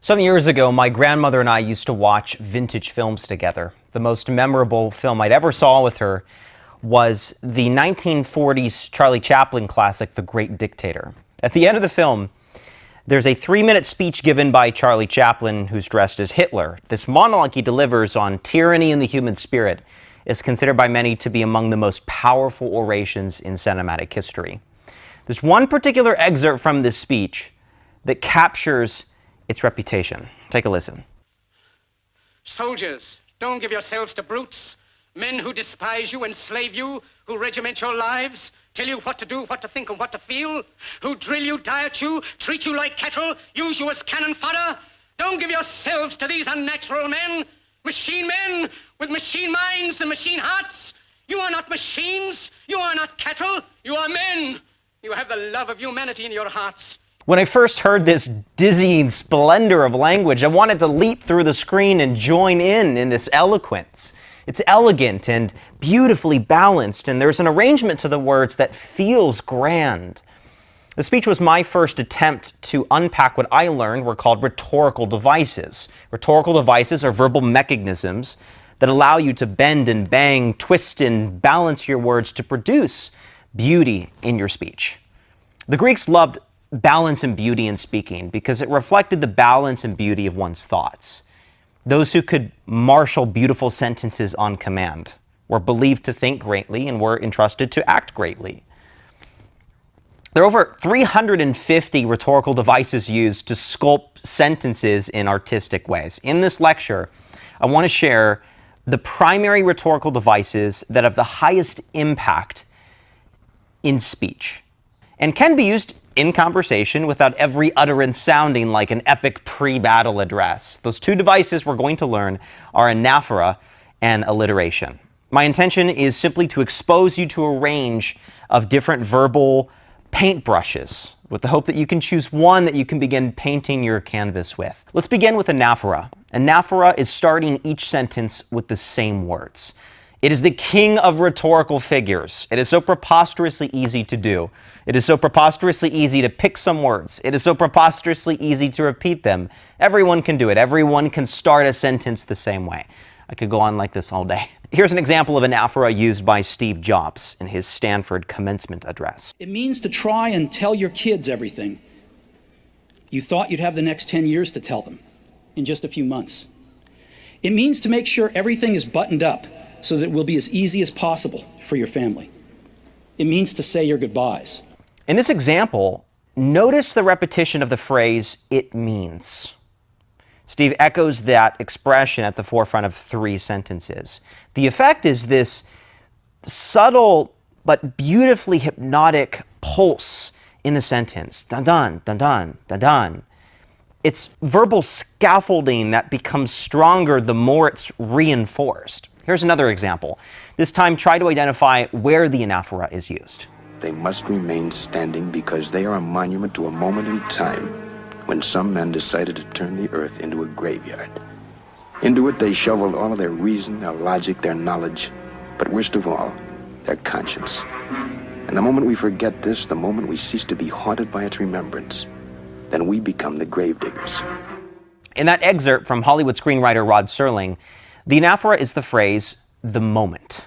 Some years ago, my grandmother and I used to watch vintage films together. The most memorable film I'd ever saw with her was the 1940s Charlie Chaplin classic, The Great Dictator. At the end of the film, there's a 3-minute speech given by Charlie Chaplin, who's dressed as Hitler. This monologue he delivers on tyranny and the human spirit is considered by many to be among the most powerful orations in cinematic history. There's one particular excerpt from this speech that captures its reputation. Take a listen. Soldiers, don't give yourselves to brutes. Men who despise you, enslave you, who regiment your lives, tell you what to do, what to think, and what to feel, who drill you, diet you, treat you like cattle, use you as cannon fodder. Don't give yourselves to these unnatural men with machine minds and machine hearts. You are not machines. You are not cattle. You are men. You have the love of humanity in your hearts. When I first heard this dizzying splendor of language, I wanted to leap through the screen and join in this eloquence. It's elegant and beautifully balanced, and there's an arrangement to the words that feels grand. The speech was my first attempt to unpack what I learned were called rhetorical devices. Rhetorical devices are verbal mechanisms that allow you to bend and bang, twist and balance your words to produce beauty in your speech. The Greeks loved balance and beauty in speaking because it reflected the balance and beauty of one's thoughts. Those who could marshal beautiful sentences on command were believed to think greatly and were entrusted to act greatly. There are over 350 rhetorical devices used to sculpt sentences in artistic ways. In this lecture, I want to share the primary rhetorical devices that have the highest impact in speech and can be used in conversation without every utterance sounding like an epic pre-battle address. Those two devices we're going to learn are anaphora and alliteration. My intention is simply to expose you to a range of different verbal paintbrushes with the hope that you can choose one that you can begin painting your canvas with. Let's begin with anaphora. Anaphora is starting each sentence with the same words. It is the king of rhetorical figures. It is so preposterously easy to do. It is so preposterously easy to pick some words. It is so preposterously easy to repeat them. Everyone can do it. Everyone can start a sentence the same way. I could go on like this all day. Here's an example of anaphora used by Steve Jobs in his Stanford commencement address. It means to try and tell your kids everything you thought you'd have the next 10 years to tell them in just a few months. It means to make sure everything is buttoned up so that it will be as easy as possible for your family. It means to say your goodbyes. In this example, notice the repetition of the phrase, "it means." Steve echoes that expression at the forefront of 3 sentences. The effect is this subtle but beautifully hypnotic pulse in the sentence. Dun-dun, dun-dun, dun-dun. It's verbal scaffolding that becomes stronger the more it's reinforced. Here's another example. This time, try to identify where the anaphora is used. They must remain standing because they are a monument to a moment in time when some men decided to turn the earth into a graveyard. Into it they shoveled all of their reason, their logic, their knowledge, but worst of all, their conscience. And the moment we forget this, the moment we cease to be haunted by its remembrance, then we become the gravediggers. In that excerpt from Hollywood screenwriter Rod Serling, the anaphora is the phrase, "the moment."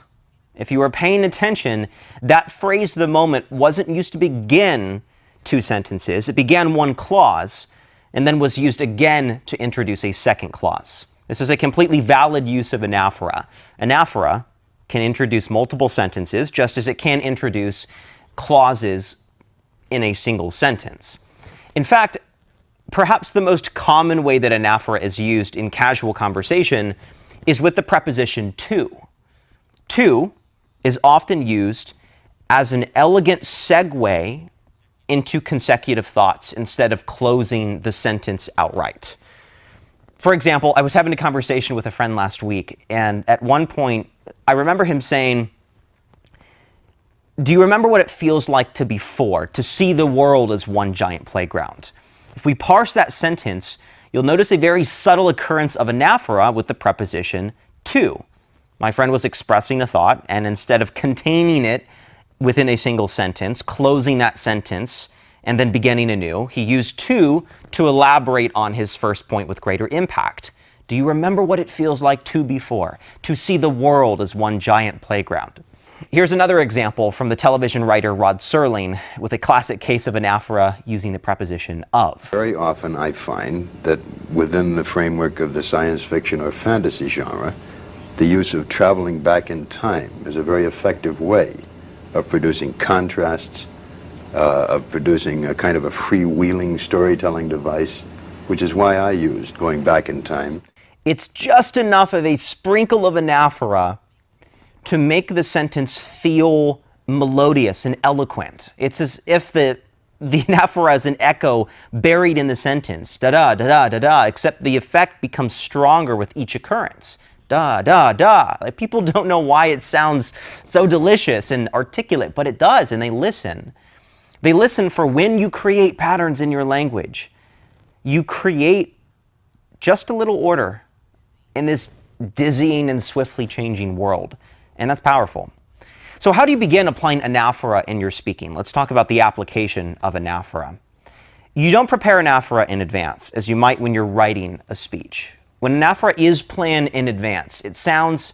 If you were paying attention, that phrase, "the moment," wasn't used to begin 2 sentences. It began one clause and then was used again to introduce a second clause. This is a completely valid use of anaphora. Anaphora can introduce multiple sentences just as it can introduce clauses in a single sentence. In fact, perhaps the most common way that anaphora is used in casual conversation is with the preposition to. To is often used as an elegant segue into consecutive thoughts instead of closing the sentence outright. For example, I was having a conversation with a friend last week, and at one point, I remember him saying, "Do you remember what it feels like to be 4, to see the world as one giant playground?" If we parse that sentence, you'll notice a very subtle occurrence of anaphora with the preposition to. My friend was expressing a thought, and instead of containing it within a single sentence, closing that sentence and then beginning anew. He used to elaborate on his first point with greater impact. Do you remember what it feels like to before? To see the world as one giant playground. Here's another example from the television writer Rod Serling with a classic case of anaphora using the preposition of. Very often I find that within the framework of the science fiction or fantasy genre, the use of traveling back in time is a very effective way of producing contrasts, of producing a kind of a freewheeling storytelling device, which is why I used going back in time. It's just enough of a sprinkle of anaphora to make the sentence feel melodious and eloquent. It's as if the anaphora is an echo buried in the sentence, da-da, da-da, da-da, except the effect becomes stronger with each occurrence. Da, da, da. Like, people don't know why it sounds so delicious and articulate, but it does, and they listen. They listen for when you create patterns in your language. You create just a little order in this dizzying and swiftly changing world. And that's powerful. So how do you begin applying anaphora in your speaking? Let's talk about the application of anaphora. You don't prepare anaphora in advance, as you might when you're writing a speech. When anaphora is planned in advance, it sounds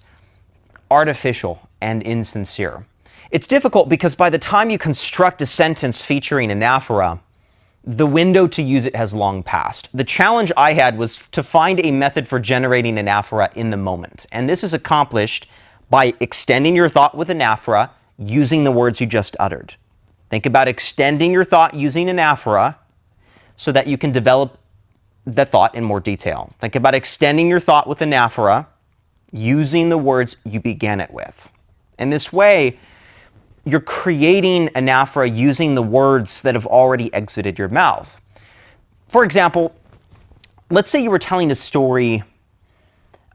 artificial and insincere. It's difficult because by the time you construct a sentence featuring anaphora, the window to use it has long passed. The challenge I had was to find a method for generating anaphora in the moment. And this is accomplished by extending your thought with anaphora using the words you just uttered. Think about extending your thought using anaphora so that you can develop the thought in more detail. Think about extending your thought with anaphora using the words you began it with. In this way, you're creating anaphora using the words that have already exited your mouth. For example, let's say you were telling a story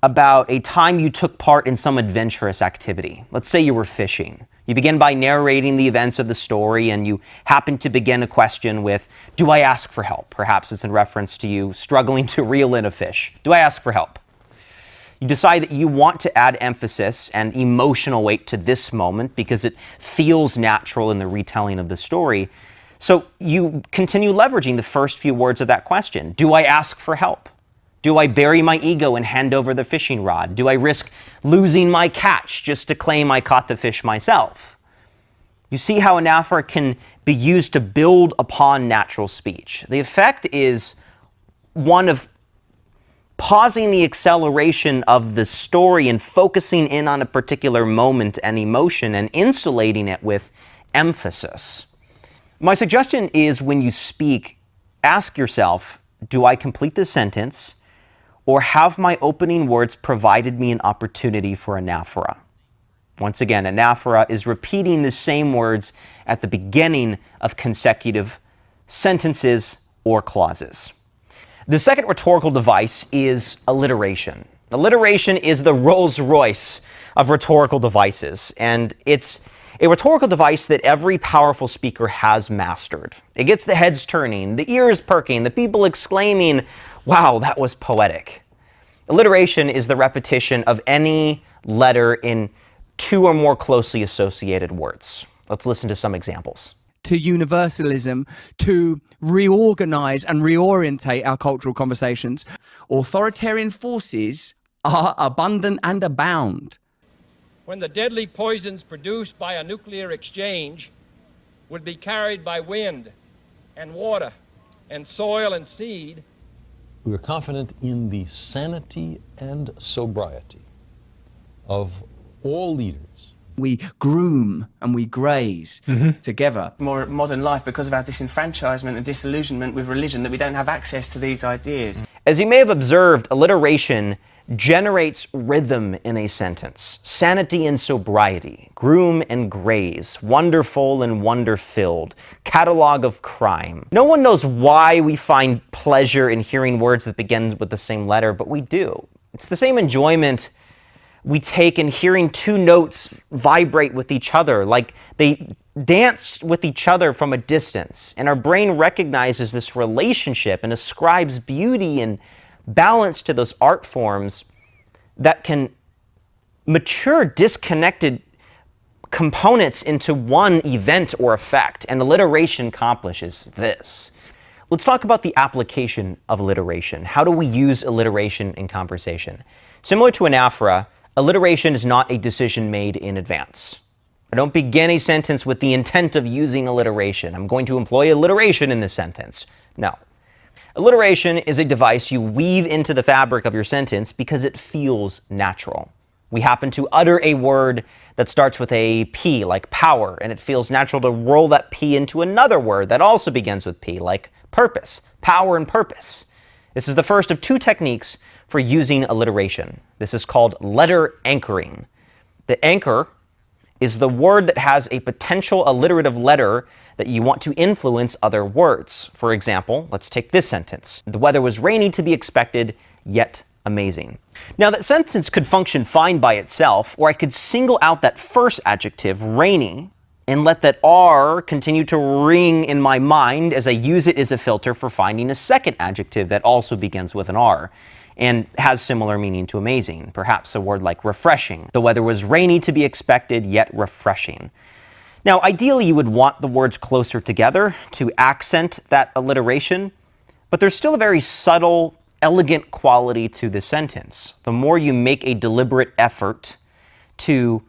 about a time you took part in some adventurous activity. Let's say you were fishing. You begin by narrating the events of the story, and you happen to begin a question with, do I ask for help? Perhaps it's in reference to you struggling to reel in a fish. Do I ask for help? You decide that you want to add emphasis and emotional weight to this moment because it feels natural in the retelling of the story. So you continue leveraging the first few words of that question. Do I ask for help? Do I bury my ego and hand over the fishing rod? Do I risk losing my catch just to claim I caught the fish myself? You see how anaphora can be used to build upon natural speech. The effect is one of pausing the acceleration of the story and focusing in on a particular moment and emotion and insulating it with emphasis. My suggestion is when you speak, ask yourself, do I complete the sentence, or have my opening words provided me an opportunity for anaphora? Once again, anaphora is repeating the same words at the beginning of consecutive sentences or clauses. The second rhetorical device is alliteration. Alliteration is the Rolls-Royce of rhetorical devices, and it's a rhetorical device that every powerful speaker has mastered. It gets the heads turning, the ears perking, the people exclaiming, wow, that was poetic. Alliteration is the repetition of any letter in two or more closely associated words. Let's listen to some examples. To universalism, to reorganize and reorientate our cultural conversations. Authoritarian forces are abundant and abound. When the deadly poisons produced by a nuclear exchange would be carried by wind and water and soil and seed. We are confident in the sanity and sobriety of all leaders. We groom and we graze together. More modern life because of our disenfranchisement and disillusionment with religion, that we don't have access to these ideas. As you may have observed, alliteration generates rhythm in a sentence. Sanity and sobriety, groom and graze, wonderful and wonder-filled, catalog of crime. No one knows why we find pleasure in hearing words that begin with the same letter, but we do. It's the same enjoyment we take in hearing two notes vibrate with each other, like they dance with each other from a distance. And our brain recognizes this relationship and ascribes beauty and balance to those art forms that can mature disconnected components into one event or effect, and alliteration accomplishes this. Let's talk about the application of alliteration. How do we use alliteration in conversation? Similar to anaphora, alliteration is not a decision made in advance. I don't begin a sentence with the intent of using alliteration. I'm going to employ alliteration in this sentence. No. Alliteration is a device you weave into the fabric of your sentence because it feels natural. We happen to utter a word that starts with a P, like power, and it feels natural to roll that P into another word that also begins with P, like purpose, power and purpose. This is the first of two techniques for using alliteration. This is called letter anchoring. The anchor is the word that has a potential alliterative letter that you want to influence other words. For example, let's take this sentence. The weather was rainy to be expected, yet amazing. Now that sentence could function fine by itself, or I could single out that first adjective, rainy, and let that R continue to ring in my mind as I use it as a filter for finding a second adjective that also begins with an R and has similar meaning to amazing. Perhaps a word like refreshing. The weather was rainy to be expected, yet refreshing. Now, ideally, you would want the words closer together to accent that alliteration, but there's still a very subtle, elegant quality to the sentence. The more you make a deliberate effort to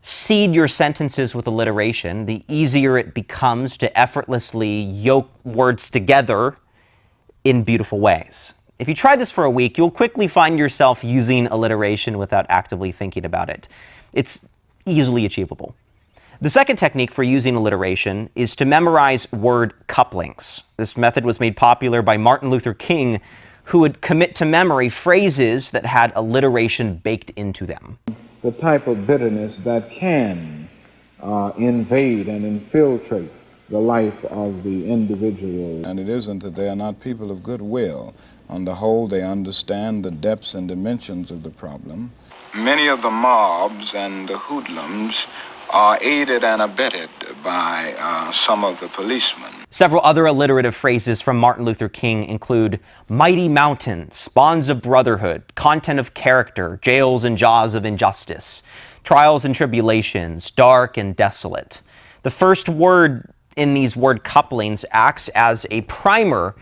seed your sentences with alliteration, the easier it becomes to effortlessly yoke words together in beautiful ways. If you try this for a week, you'll quickly find yourself using alliteration without actively thinking about it. It's easily achievable. The second technique for using alliteration is to memorize word couplings. This method was made popular by Martin Luther King, who would commit to memory phrases that had alliteration baked into them. The type of bitterness that can invade and infiltrate the life of the individual. And it isn't that they are not people of goodwill. On the whole, they understand the depths and dimensions of the problem. Many of the mobs and the hoodlums are aided and abetted by some of the policemen. Several other alliterative phrases from Martin Luther King include mighty mountains, bonds of brotherhood, content of character, jails and jaws of injustice, trials and tribulations, dark and desolate. The first word in these word couplings acts as a primer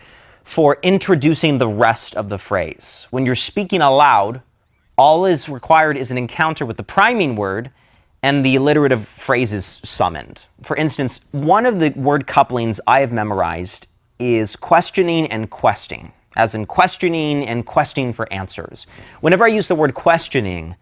for introducing the rest of the phrase. When you're speaking aloud, all is required is an encounter with the priming word and the alliterative phrase is summoned. For instance, one of the word couplings I have memorized is questioning and questing, as in questioning and questing for answers. Whenever I use the word questioning,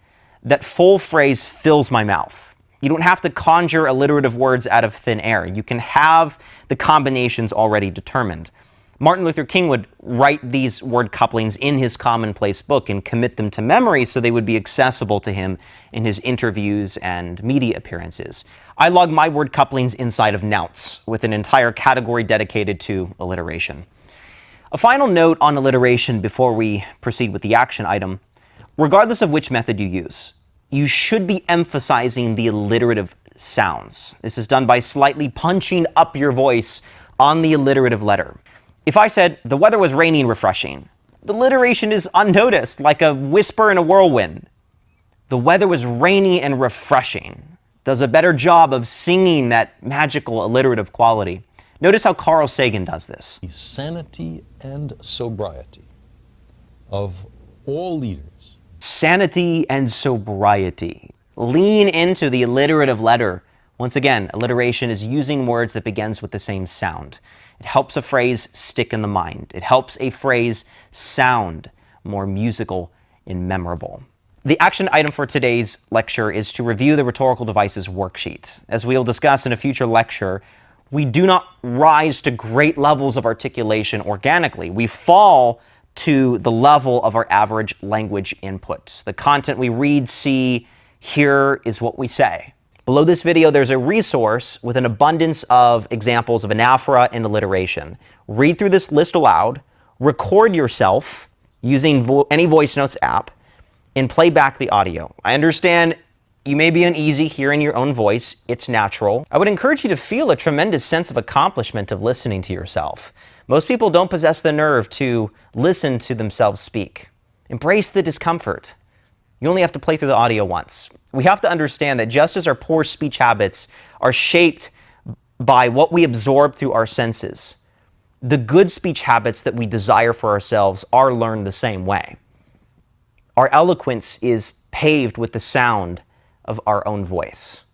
that full phrase fills my mouth. You don't have to conjure alliterative words out of thin air. You can have the combinations already determined. Martin Luther King would write these word couplings in his commonplace book and commit them to memory so they would be accessible to him in his interviews and media appearances. I log my word couplings inside of Nouns with an entire category dedicated to alliteration. A final note on alliteration before we proceed with the action item. Regardless of which method you use, you should be emphasizing the alliterative sounds. This is done by slightly punching up your voice on the alliterative letter. If I said, the weather was rainy and refreshing, the alliteration is unnoticed, like a whisper in a whirlwind. The weather was rainy and refreshing does a better job of singing that magical alliterative quality. Notice how Carl Sagan does this. The sanity and sobriety of all leaders. Sanity and sobriety. Lean into the alliterative letter. Once again, alliteration is using words that begins with the same sound. It helps a phrase stick in the mind. It helps a phrase sound more musical and memorable. The action item for today's lecture is to review the Rhetorical Devices worksheet. As we will discuss in a future lecture, we do not rise to great levels of articulation organically. We fall to the level of our average language input. The content we read, see, hear is what we say. Below this video, there's a resource with an abundance of examples of anaphora and alliteration. Read through this list aloud, record yourself using any voice notes app, and play back the audio. I understand you may be uneasy hearing your own voice. It's natural. I would encourage you to feel a tremendous sense of accomplishment of listening to yourself. Most people don't possess the nerve to listen to themselves speak. Embrace the discomfort. You only have to play through the audio once. We have to understand that just as our poor speech habits are shaped by what we absorb through our senses, the good speech habits that we desire for ourselves are learned the same way. Our eloquence is paved with the sound of our own voice.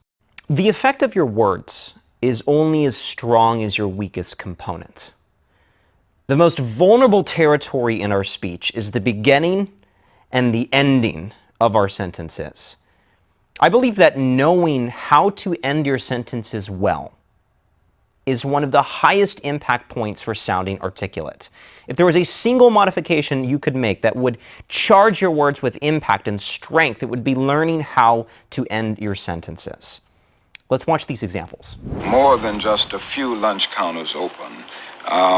The effect of your words is only as strong as your weakest component. The most vulnerable territory in our speech is the beginning and the ending of our sentences. I believe that knowing how to end your sentences well is one of the highest impact points for sounding articulate. If there was a single modification you could make that would charge your words with impact and strength, it would be learning how to end your sentences. Let's watch these examples. More than just a few lunch counters open,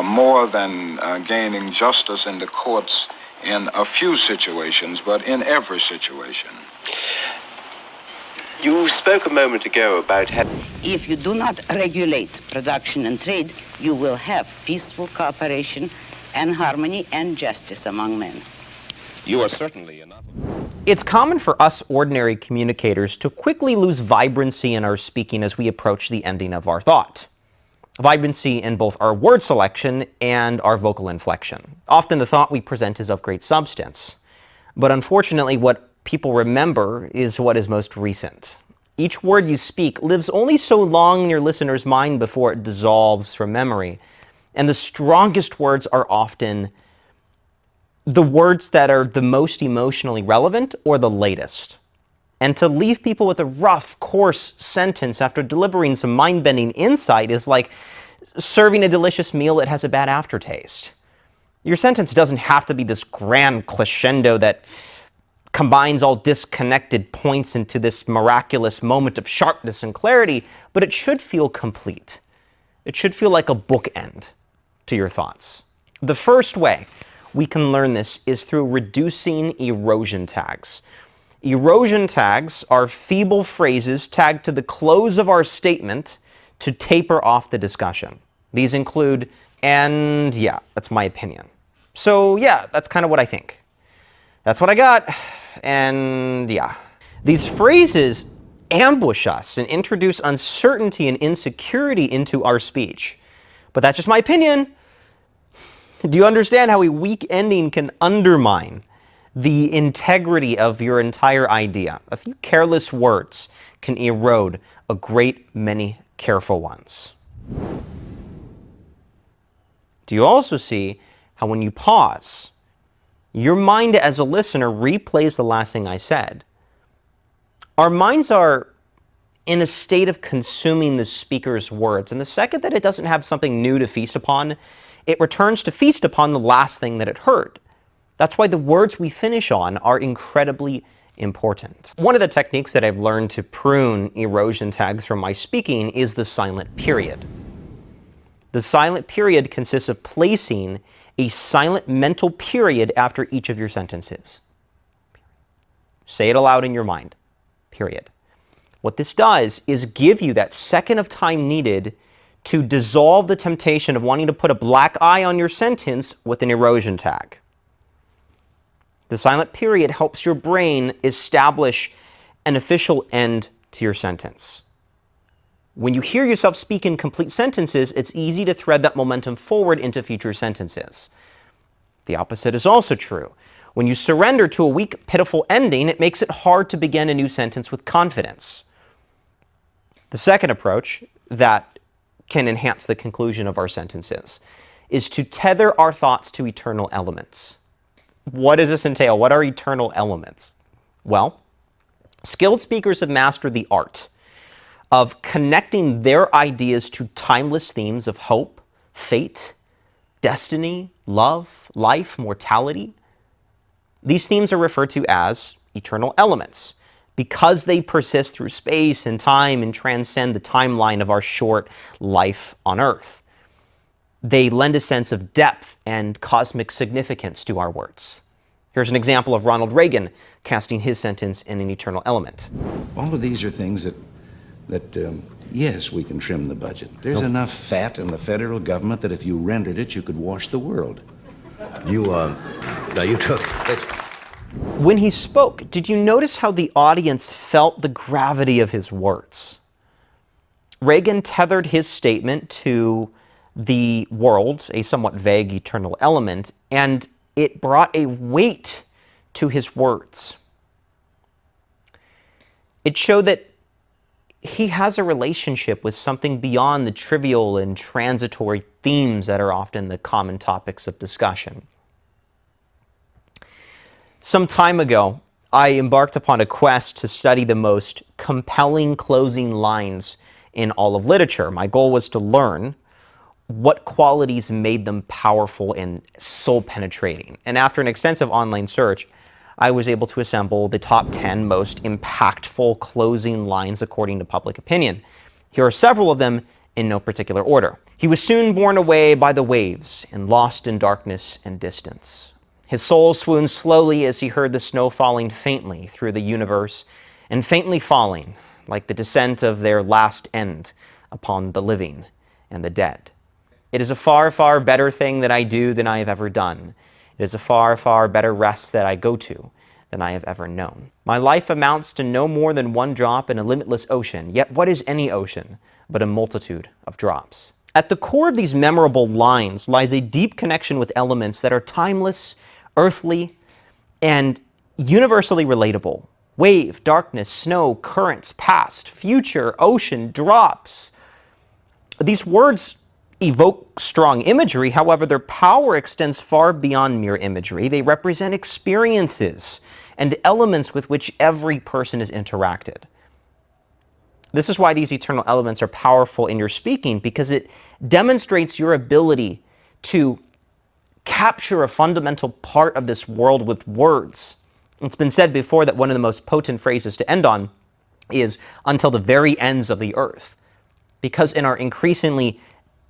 more than gaining justice in the courts in a few situations, but in every situation. You spoke a moment ago about if you do not regulate production and trade, you will have peaceful cooperation and harmony and justice among men. You are certainly enough. It's common for us ordinary communicators to quickly lose vibrancy in our speaking as we approach the ending of our thought. Vibrancy in both our word selection and our vocal inflection. Often the thought we present is of great substance, but unfortunately what people remember is what is most recent. Each word you speak lives only so long in your listener's mind before it dissolves from memory. And the strongest words are often the words that are the most emotionally relevant or the latest. And to leave people with a rough, coarse sentence after delivering some mind-bending insight is like serving a delicious meal that has a bad aftertaste. Your sentence doesn't have to be this grand crescendo that combines all disconnected points into this miraculous moment of sharpness and clarity, but it should feel complete. It should feel like a bookend to your thoughts. The first way we can learn this is through reducing erosion tags. Erosion tags are feeble phrases tagged to the close of our statement to taper off the discussion. These include, and yeah, that's my opinion. So yeah, that's kind of what I think. That's what I got. And yeah. These phrases ambush us and introduce uncertainty and insecurity into our speech. But that's just my opinion. Do you understand how a weak ending can undermine the integrity of your entire idea? A few careless words can erode a great many careful ones. Do you also see how when you pause, your mind as a listener replays the last thing I said? Our minds are in a state of consuming the speaker's words, and the second that it doesn't have something new to feast upon, it returns to feast upon the last thing that it heard. That's why the words we finish on are incredibly important. One of the techniques that I've learned to prune erosion tags from my speaking is the silent period. The silent period consists of placing a silent mental period after each of your sentences. Say it aloud in your mind. Period. What this does is give you that second of time needed to dissolve the temptation of wanting to put a black eye on your sentence with an erosion tag. The silent period helps your brain establish an official end to your sentence. When you hear yourself speak in complete sentences, it's easy to thread that momentum forward into future sentences. The opposite is also true. When you surrender to a weak, pitiful ending, it makes it hard to begin a new sentence with confidence. The second approach that can enhance the conclusion of our sentences is to tether our thoughts to eternal elements. What does this entail? What are eternal elements? Well, skilled speakers have mastered the art of connecting their ideas to timeless themes of hope, fate, destiny, love, life, mortality. These themes are referred to as eternal elements because they persist through space and time and transcend the timeline of our short life on Earth. They lend a sense of depth and cosmic significance to our words. Here's an example of Ronald Reagan casting his sentence in an eternal element. All of these are things that yes, we can trim the budget. There's enough fat in the federal government that if you rendered it, you could wash the world. You took it. When he spoke, did you notice how the audience felt the gravity of his words? Reagan tethered his statement to the world, a somewhat vague eternal element, and it brought a weight to his words. It showed that he has a relationship with something beyond the trivial and transitory themes that are often the common topics of discussion. Some time ago, I embarked upon a quest to study the most compelling closing lines in all of literature. My goal was to learn what qualities made them powerful and soul-penetrating. And after an extensive online search, I was able to assemble the top 10 most impactful closing lines according to public opinion. Here are several of them in no particular order. He was soon borne away by the waves and lost in darkness and distance. His soul swooned slowly as he heard the snow falling faintly through the universe and faintly falling like the descent of their last end upon the living and the dead. It is a far, far better thing that I do than I have ever done. It is a far, far better rest that I go to than I have ever known. My life amounts to no more than one drop in a limitless ocean. Yet what is any ocean but a multitude of drops? At the core of these memorable lines lies a deep connection with elements that are timeless, earthly, and universally relatable. Wave, darkness, snow, currents, past, future, ocean, drops. These words evoke strong imagery. However, their power extends far beyond mere imagery. They represent experiences and elements with which every person has interacted. This is why these eternal elements are powerful in your speaking, because it demonstrates your ability to capture a fundamental part of this world with words. It's been said before that one of the most potent phrases to end on is "until the very ends of the earth." Because in our increasingly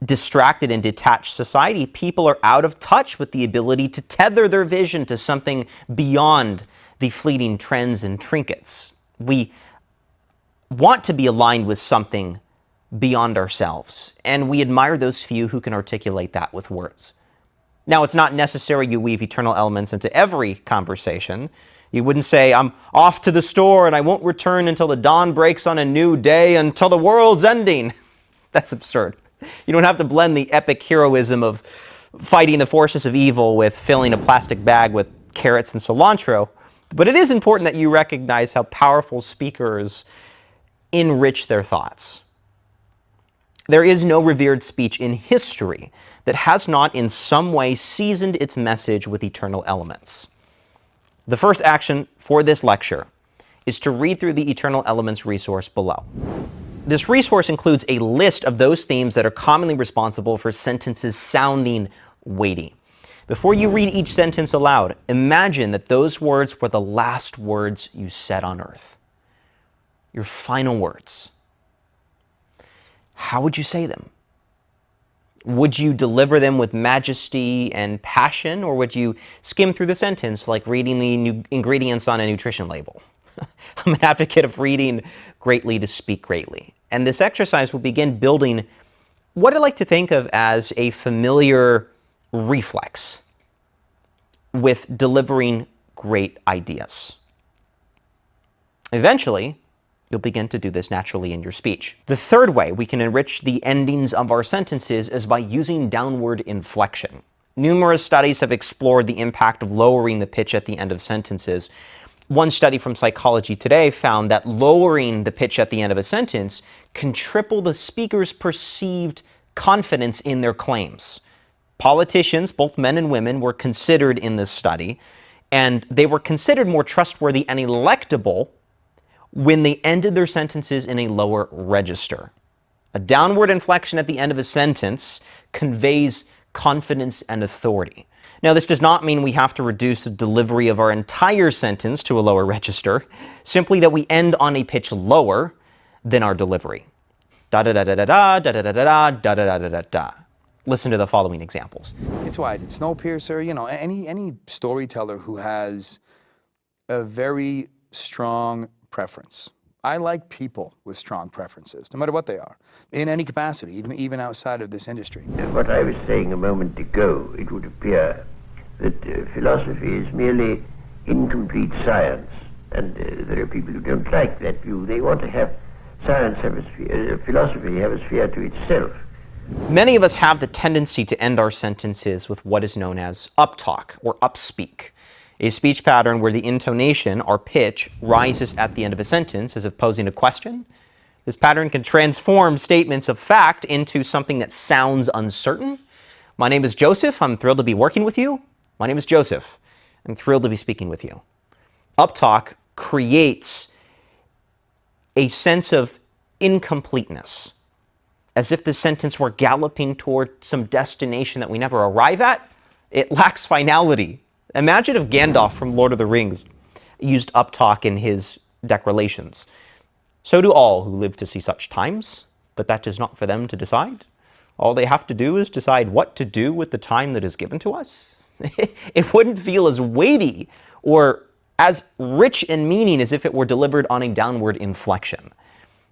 distracted and detached society, people are out of touch with the ability to tether their vision to something beyond the fleeting trends and trinkets. We want to be aligned with something beyond ourselves, and we admire those few who can articulate that with words. Now, it's not necessary you weave eternal elements into every conversation. You wouldn't say, "I'm off to the store and I won't return until the dawn breaks on a new day, until the world's ending." That's absurd. You don't have to blend the epic heroism of fighting the forces of evil with filling a plastic bag with carrots and cilantro. But it is important that you recognize how powerful speakers enrich their thoughts. There is no revered speech in history that has not in some way seasoned its message with eternal elements. The first action for this lecture is to read through the Eternal Elements resource below. This resource includes a list of those themes that are commonly responsible for sentences sounding weighty. Before you read each sentence aloud, imagine that those words were the last words you said on earth. Your final words. How would you say them? Would you deliver them with majesty and passion, or would you skim through the sentence like reading the ingredients on a nutrition label? I'm an advocate of reading greatly to speak greatly. And this exercise will begin building what I like to think of as a familiar reflex with delivering great ideas. Eventually, you'll begin to do this naturally in your speech. The third way we can enrich the endings of our sentences is by using downward inflection. Numerous studies have explored the impact of lowering the pitch at the end of sentences. One study from Psychology Today found that lowering the pitch at the end of a sentence can triple the speaker's perceived confidence in their claims. Politicians, both men and women, were considered in this study, and they were considered more trustworthy and electable when they ended their sentences in a lower register. A downward inflection at the end of a sentence conveys confidence and authority. Now, this does not mean we have to reduce the delivery of our entire sentence to a lower register, simply that we end on a pitch lower than our delivery. Da-da-da-da-da-da, da-da-da-da-da, da-da-da-da-da-da. Listen to the following examples. It's why I did Snowpiercer, you know, any storyteller who has a very strong preference. I like people with strong preferences, no matter what they are, in any capacity, even outside of this industry. What I was saying a moment ago, it would appear that philosophy is merely incomplete science. And there are people who don't like that view. They want to have science have a sphere, philosophy have a sphere to itself. Many of us have the tendency to end our sentences with what is known as uptalk or upspeak, a speech pattern where the intonation or pitch rises at the end of a sentence as if posing a question. This pattern can transform statements of fact into something that sounds uncertain. My name is Joseph. I'm thrilled to be working with you. My name is Joseph. I'm thrilled to be speaking with you. Uptalk creates a sense of incompleteness, as if the sentence were galloping toward some destination that we never arrive at. It lacks finality. Imagine if Gandalf from Lord of the Rings used uptalk in his declarations. So do all who live to see such times, but that is not for them to decide. All they have to do is decide what to do with the time that is given to us. It wouldn't feel as weighty or as rich in meaning as if it were delivered on a downward inflection.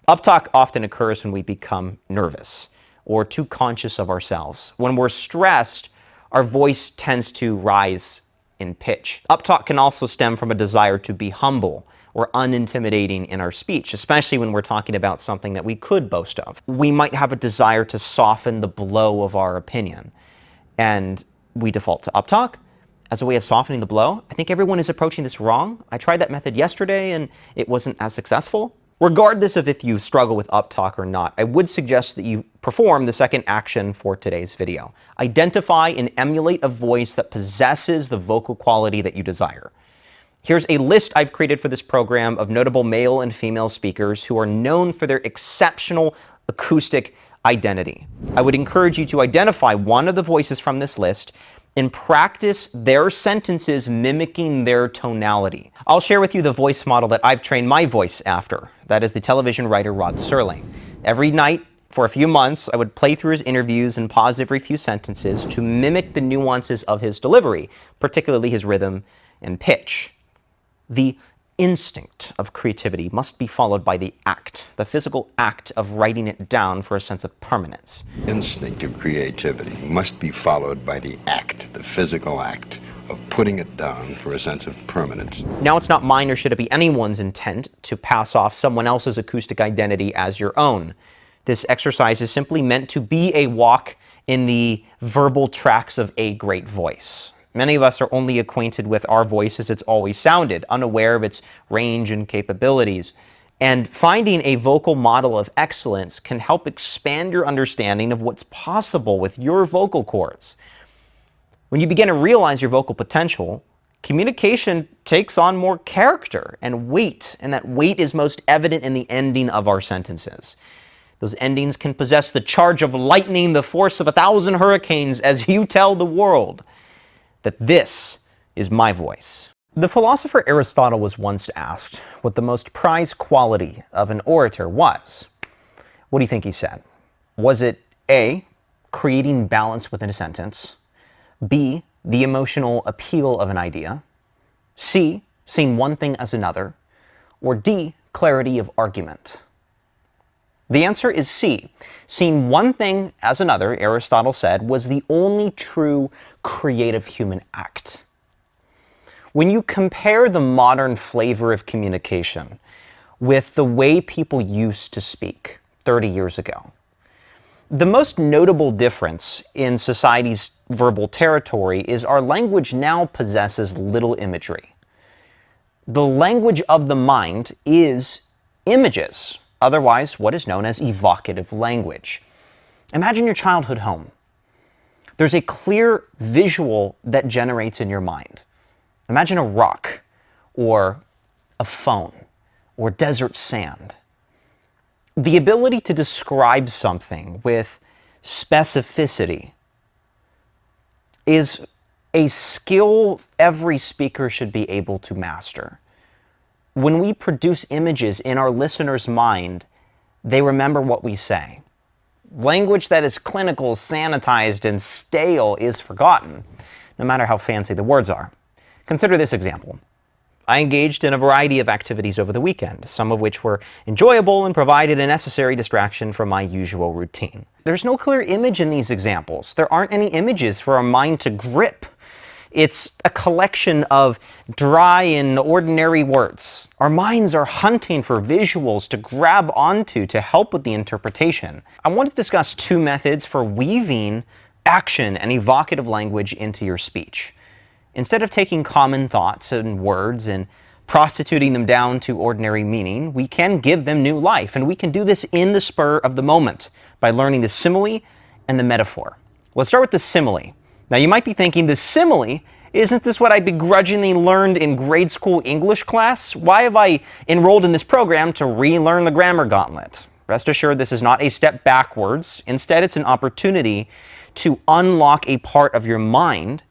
Uptalk often occurs when we become nervous or too conscious of ourselves. When we're stressed, our voice tends to rise in pitch. Uptalk can also stem from a desire to be humble or unintimidating in our speech, especially when we're talking about something that we could boast of. We might have a desire to soften the blow of our opinion, and we default to uptalk as a way of softening the blow. I think everyone is approaching this wrong. I tried that method yesterday and it wasn't as successful. Regardless of if you struggle with uptalk or not, I would suggest that you perform the second action for today's video. Identify and emulate a voice that possesses the vocal quality that you desire. Here's a list I've created for this program of notable male and female speakers who are known for their exceptional acoustic identity. I would encourage you to identify one of the voices from this list and practice their sentences mimicking their tonality. I'll share with you the voice model that I've trained my voice after. That is the television writer Rod Serling. Every night for a few months, I would play through his interviews and pause every few sentences to mimic the nuances of his delivery, particularly his rhythm and pitch. The instinct of creativity must be followed by the act, the physical act of writing it down for a sense of permanence. Instinct of creativity must be followed by the act, the physical act of putting it down for a sense of permanence. Now, it's not mine or should it be anyone's intent to pass off someone else's acoustic identity as your own. This exercise is simply meant to be a walk in the verbal tracks of a great voice. Many of us are only acquainted with our voice as it's always sounded, unaware of its range and capabilities. And finding a vocal model of excellence can help expand your understanding of what's possible with your vocal cords. When you begin to realize your vocal potential, communication takes on more character and weight, and that weight is most evident in the ending of our sentences. Those endings can possess the charge of lightning, the force of 1,000 hurricanes, as you tell the world that this is my voice. The philosopher Aristotle was once asked what the most prized quality of an orator was. What do you think he said? Was it A, creating balance within a sentence, B, the emotional appeal of an idea, C, seeing one thing as another, or D, clarity of argument? The answer is C. Seeing one thing as another, Aristotle said, was the only true creative human act. When you compare the modern flavor of communication with the way people used to speak 30 years ago, the most notable difference in society's verbal territory is our language now possesses little imagery. The language of the mind is images. Otherwise, what is known as evocative language. Imagine your childhood home. There's a clear visual that generates in your mind. Imagine a rock, or a phone, or desert sand. The ability to describe something with specificity is a skill every speaker should be able to master. When we produce images in our listener's mind, they remember what we say. Language that is clinical, sanitized, and stale is forgotten, no matter how fancy the words are. Consider this example. I engaged in a variety of activities over the weekend, some of which were enjoyable and provided a necessary distraction from my usual routine. There's no clear image in these examples. There aren't any images for our mind to grip. It's a collection of dry and ordinary words. Our minds are hunting for visuals to grab onto to help with the interpretation. I want to discuss two methods for weaving action and evocative language into your speech. Instead of taking common thoughts and words and prostituting them down to ordinary meaning, we can give them new life, and we can do this in the spur of the moment by learning the simile and the metaphor. Let's start with the simile. Now you might be thinking, the simile, isn't this what I begrudgingly learned in grade school English class? Why have I enrolled in this program to relearn the grammar gauntlet? Rest assured, this is not a step backwards. Instead, it's an opportunity to unlock a part of your mind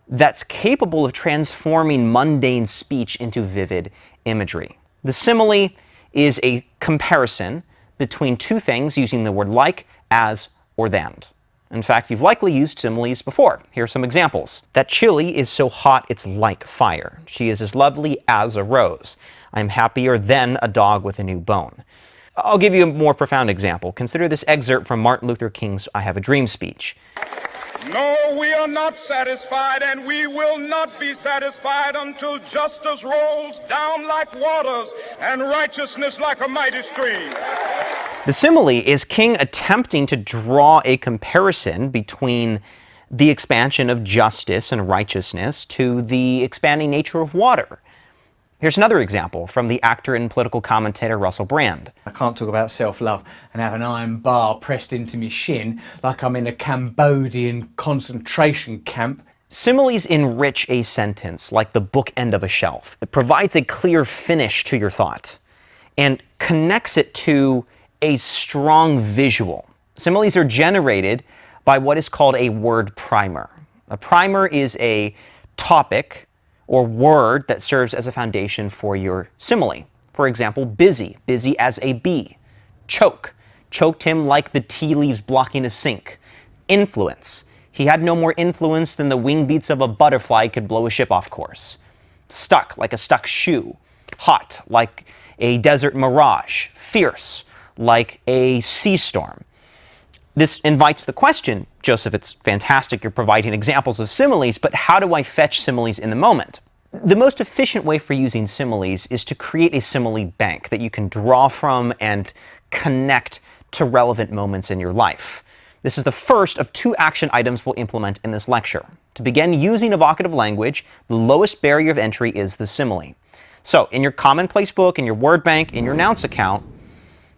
that's capable of transforming mundane speech into vivid imagery. The simile is a comparison between two things using the word like, as, or than. In fact, you've likely used similes before. Here are some examples. That chili is so hot it's like fire. She is as lovely as a rose. I'm happier than a dog with a new bone. I'll give you a more profound example. Consider this excerpt from Martin Luther King's I Have a Dream speech. No, we are not satisfied, and we will not be satisfied until justice rolls down like waters and righteousness like a mighty stream. The simile is King attempting to draw a comparison between the expansion of justice and righteousness to the expanding nature of water. Here's another example from the actor and political commentator Russell Brand. I can't talk about self-love and have an iron bar pressed into my shin like I'm in a Cambodian concentration camp. Similes enrich a sentence like the bookend of a shelf. It provides a clear finish to your thought and connects it to a strong visual. Similes are generated by what is called a word primer. A primer is a topic or word that serves as a foundation for your simile. For example, busy, busy as a bee. Choke, choked him like the tea leaves blocking a sink. Influence, he had no more influence than the wing beats of a butterfly could blow a ship off course. Stuck, like a stuck shoe. Hot, like a desert mirage. Fierce, like a sea storm. This invites the question, Joseph, it's fantastic you're providing examples of similes, but how do I fetch similes in the moment? The most efficient way for using similes is to create a simile bank that you can draw from and connect to relevant moments in your life. This is the first of two action items we'll implement in this lecture. To begin using evocative language, the lowest barrier of entry is the simile. So in your commonplace book, in your word bank, in your Nounce account,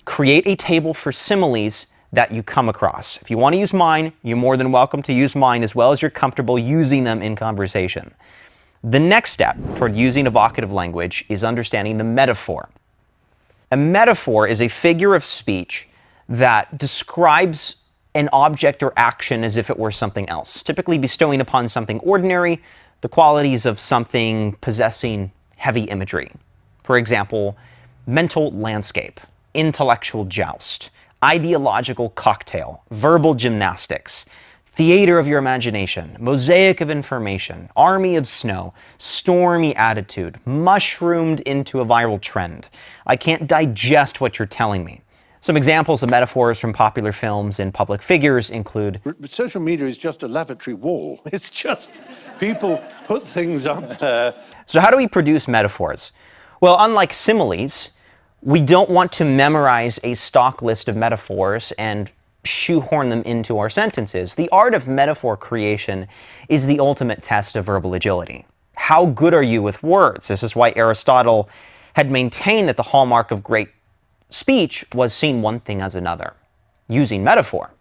create a table for similes that you come across. If you want to use mine, you're more than welcome to use mine as well as you're comfortable using them in conversation. The next step toward using evocative language is understanding the metaphor. A metaphor is a figure of speech that describes an object or action as if it were something else, typically bestowing upon something ordinary the qualities of something possessing heavy imagery. For example, mental landscape, intellectual joust, ideological cocktail, verbal gymnastics, theater of your imagination, mosaic of information, army of snow, stormy attitude, mushroomed into a viral trend. I can't digest what you're telling me. Some examples of metaphors from popular films and public figures include... Social media is just a lavatory wall. It's just people put things up there. So how do we produce metaphors? Well, unlike similes, we don't want to memorize a stock list of metaphors and shoehorn them into our sentences. The art of metaphor creation is the ultimate test of verbal agility. How good are you with words? This is why Aristotle had maintained that the hallmark of great speech was seeing one thing as another, using metaphor.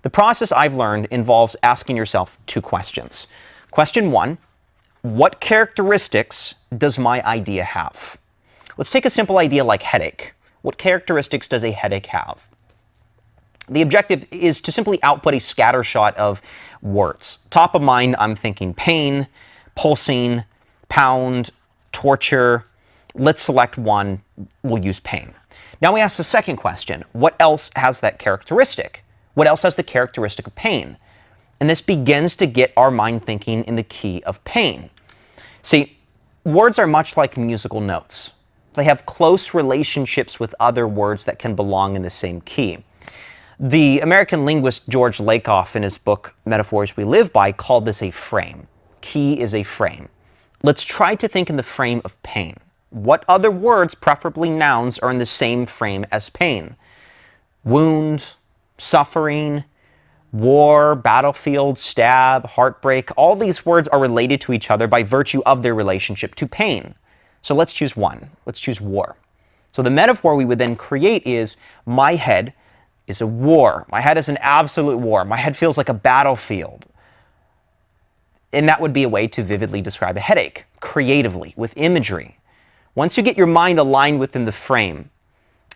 The process I've learned involves asking yourself two questions. Question one, what characteristics does my idea have? Let's take a simple idea like headache. What characteristics does a headache have? The objective is to simply output a scattershot of words. Top of mind, I'm thinking pain, pulsing, pound, torture. Let's select one. We'll use pain. Now we ask the second question. What else has that characteristic? What else has the characteristic of pain? And this begins to get our mind thinking in the key of pain. See, words are much like musical notes. They have close relationships with other words that can belong in the same key. The American linguist George Lakoff, in his book Metaphors We Live By, called this a frame. key is a frame. Let's try to think in the frame of pain. What other words, preferably nouns, are in the same frame as pain? Wound, suffering, war, battlefield, stab, heartbreak. All these words are related to each other by virtue of their relationship to pain. So let's choose one. Let's choose war. So the metaphor we would then create is, my head is a war. My head is an absolute war. My head feels like a battlefield. And that would be a way to vividly describe a headache, creatively, with imagery. Once you get your mind aligned within the frame,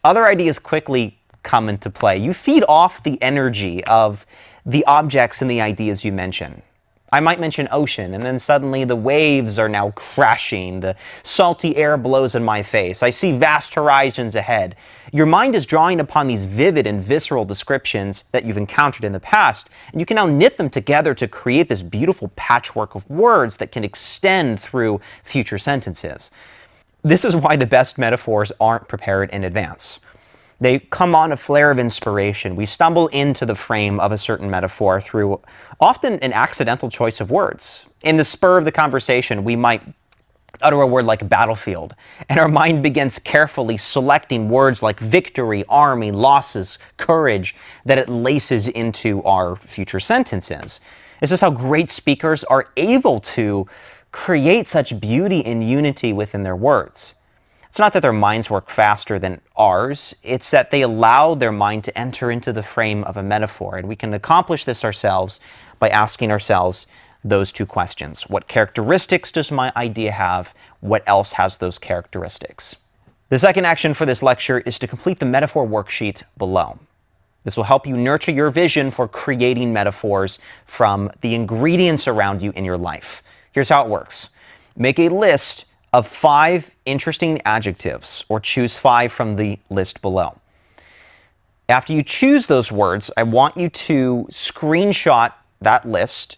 other ideas quickly come into play. You feed off the energy of the objects and the ideas you mention. I might mention ocean, and then suddenly the waves are now crashing. The salty air blows in my face. I see vast horizons ahead. Your mind is drawing upon these vivid and visceral descriptions that you've encountered in the past, and you can now knit them together to create this beautiful patchwork of words that can extend through future sentences. This is why the best metaphors aren't prepared in advance. They come on a flare of inspiration. We stumble into the frame of a certain metaphor through often an accidental choice of words. In the spur of the conversation, we might utter a word like battlefield, and our mind begins carefully selecting words like victory, army, losses, courage, that it laces into our future sentences. This is how great speakers are able to create such beauty and unity within their words. It's not that their minds work faster than ours, it's that they allow their mind to enter into the frame of a metaphor. And we can accomplish this ourselves by asking ourselves those two questions. What characteristics does my idea have? What else has those characteristics? The second action for this lecture is to complete the metaphor worksheet below. This will help you nurture your vision for creating metaphors from the ingredients around you in your life. Here's how it works. Make a list of 5 interesting adjectives, or choose 5 from the list below. After you choose those words, I want you to screenshot that list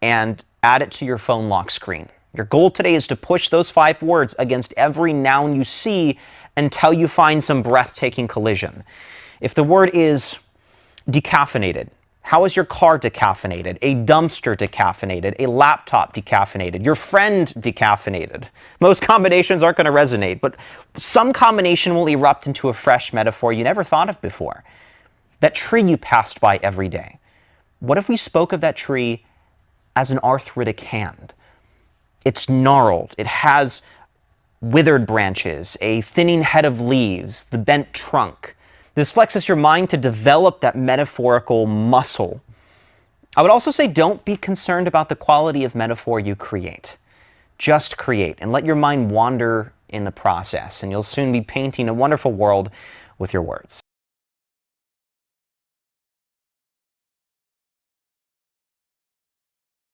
and add it to your phone lock screen. Your goal today is to push those 5 words against every noun you see until you find some breathtaking collision. If the word is decaffeinated, how is your car decaffeinated? A dumpster decaffeinated? A laptop decaffeinated? Your friend decaffeinated? Most combinations aren't going to resonate, but some combination will erupt into a fresh metaphor you never thought of before. That tree you passed by every day. What if we spoke of that tree as an arthritic hand? It's gnarled. It has withered branches, a thinning head of leaves, the bent trunk. This flexes your mind to develop that metaphorical muscle. I would also say don't be concerned about the quality of metaphor you create. Just create and let your mind wander in the process, and you'll soon be painting a wonderful world with your words.